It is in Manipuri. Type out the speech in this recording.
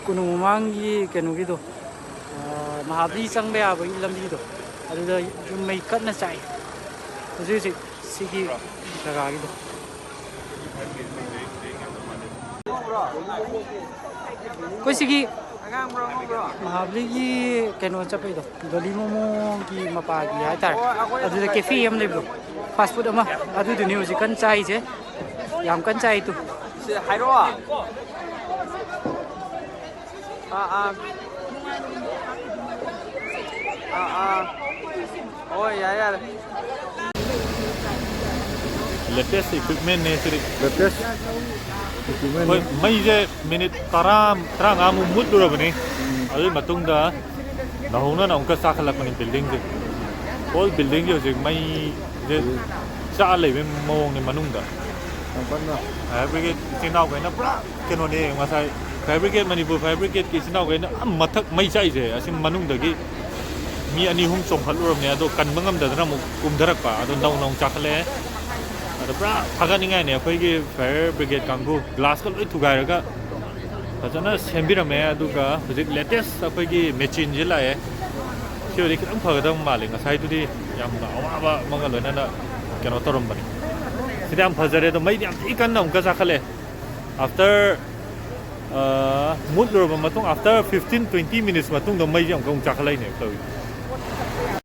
ꯀꯣꯅꯨꯡ ꯃꯃꯥꯡꯒꯤ ꯀꯩꯅꯣꯒꯤꯗꯣ ꯃꯍꯥꯕꯂꯤ ꯆꯪꯕ ꯌꯥꯕꯒꯤ ꯂꯝꯕꯤꯗꯣ ꯑꯗꯨꯗ ꯌꯨꯝ ꯃꯩ ꯀꯟꯅ ꯆꯥꯛꯏ ꯍꯧꯖꯤꯛ ꯍꯧꯖꯤꯛ ꯁꯤꯒꯤ ꯖꯒꯥꯒꯤꯗꯣ ꯑꯩꯈꯣꯏ ꯁꯤꯒꯤ ꯃꯍꯥꯕꯂꯤꯒꯤ ꯀꯩꯅꯣ ꯆꯠꯄꯩꯗꯣ ꯗꯣꯂꯤ ꯃꯣꯃꯣꯒꯤ ꯃꯄꯥꯒꯤ ꯍꯥꯏꯇꯥꯔꯦ ꯑꯗꯨꯗ ꯀꯦꯐꯦ ꯑꯃ ꯂꯩꯕꯗꯣ ꯐꯥꯁ ꯐꯨꯗ ꯑꯃ ꯑꯗꯨꯗꯨꯅꯤ ꯍꯧꯖꯤꯛ ꯀꯟꯅ ꯆꯥꯏꯁꯦ ꯌꯥꯝ ꯀꯟꯅ ꯆꯥꯏ ꯇꯨ ꯍꯥꯏꯔꯛꯑꯣ ꯍꯣꯏ ꯌꯥꯔꯦ ꯌꯥꯔꯦ latest equipment ne siri latest equipment hoi mai je minute tara mu mut durabani adu matungda nahona na onka sakhalakani building je whole building je hojik mai je cha lebe mawong ni manungda fabricate sinau kaina pura keno ne ngasai fabricate manipur fabricate ki sinau kaina mathak mai chai je asim manungdagi mi ani hum chongkhaluramne ado kanba ngamdadana mu kumdarakpa ado nong chakhale ado pura thaganingai ne akhoi fire brigade kanggu glass ka loi thugairaga fajana sembirame aduga hojik latest akhoi gi machine je lae theory kham phagadam male ngasai tudi yamna awaba manga loina keno torom bani sida am phajare do mai yam ikan na onka chakhale after mood lo matung after 15-20 minutes matung do mai jam kong chakalai ne